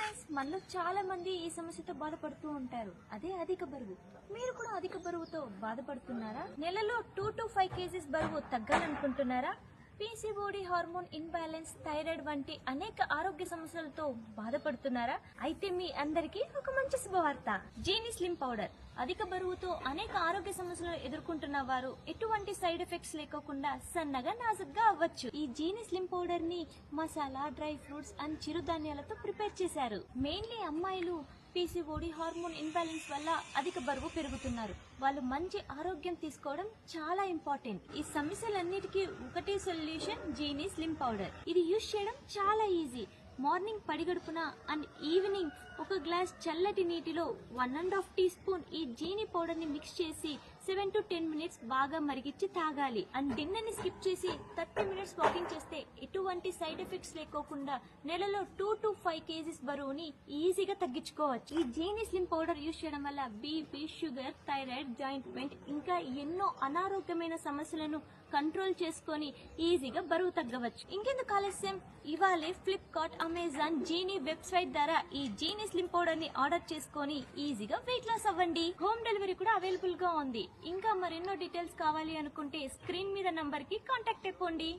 Friends, మనలో చాలా మంది ఈ సమస్యతో బాధపడుతూ ఉంటారు. అదే అధిక బరువు. మీరు కూడా అధిక బరువుతో బాధపడుతున్నారా? నెలలో 2 to 5 కేజీస్ బరువు తగ్గాలనుకుంటున్నారా? పీసీఓడి, హార్మోన్ ఇంబ్యాలెన్స్, థైరాయిడ్ వంటి అనేక ఆరోగ్య సమస్యలతో బాధపడుతున్నారా? అయితే మీ అందరికీ ఒక మంచి శుభవార్త. Genie slim powder. అధిక బరువుతో అనేక ఆరోగ్య సమస్యలను ఎదుర్కొంటున్న వారు ఎటువంటి సైడ్ ఎఫెక్ట్స్ లేకోకుండా సన్నగా నాజుగ్గా అవ్వచ్చు. ఈ జీనీ స్లిమ్ పౌడర్ ని మసాలా, డ్రై ఫ్రూట్స్ అండ్ చిరుధాన్యాలతో ప్రిపేర్ చేశారు. మెయిన్లీ అమ్మాయిలు పీసీఓడి, హార్మోన్ ఇంబ్యాలెన్స్ వల్ల అధిక బరువు పెరుగుతున్నారు. వాళ్ళు మంచి ఆరోగ్యం తీసుకోవడం చాలా ఇంపార్టెంట్. ఈ సమస్యలన్నిటికీ ఒకటే సొల్యూషన్, జీనీ స్లిమ్ పౌడర్. ఇది యూజ్ చేయడం చాలా ఈజీ. మార్నింగ్ పడిగడుపున అండ్ ఈవినింగ్ ఒక గ్లాస్ చల్లటి నీటిలో 1.5 టీ స్పూన్ ఈ జీనీ పౌడర్ ని మిక్స్ చేసి 7 to 10 మినిట్స్ బాగా మరిగించి తాగాలి. అండ్ డిన్నర్ ని స్కిప్ చేసి 30 మినిట్స్ వాకింగ్ చేస్తే ఎటువంటి సైడ్ ఎఫెక్ట్స్ లేకోకుండా నెలలో 2 to 5 కేజీస్ బరువుని ఈజీగా తగ్గించుకోవచ్చు. ఈ జీనీ స్లిమ్ పౌడర్ యూజ్ చేయడం వల్ల BP, sugar, thyroid, joint pain ఇంకా ఎన్నో అనారోగ్యమైన సమస్యలను కంట్రోల్ చేసుకొని ఈజీగా బరువు తగ్గవచ్చు. ఇంకెందుకు ఆలస్యం, ఇవాళే ఫ్లిప్కార్ట్, అమెజాన్, జీనీ వెబ్సైట్ ద్వారా ఈ జీనీ స్లిమ్ పౌడర్ ని ఆర్డర్ చేసుకొని ఈజీగా వెయిట్ లాస్ అవ్వండి. హోమ్ డెలివరీ కూడా అవైలబుల్ గా ఉంది. ఇంకా మరెన్నో డీటెయిల్స్ కావాలి అనుకుంటే స్క్రీన్ మీద నంబర్ కి కాంటాక్ట్ అయిపోండి.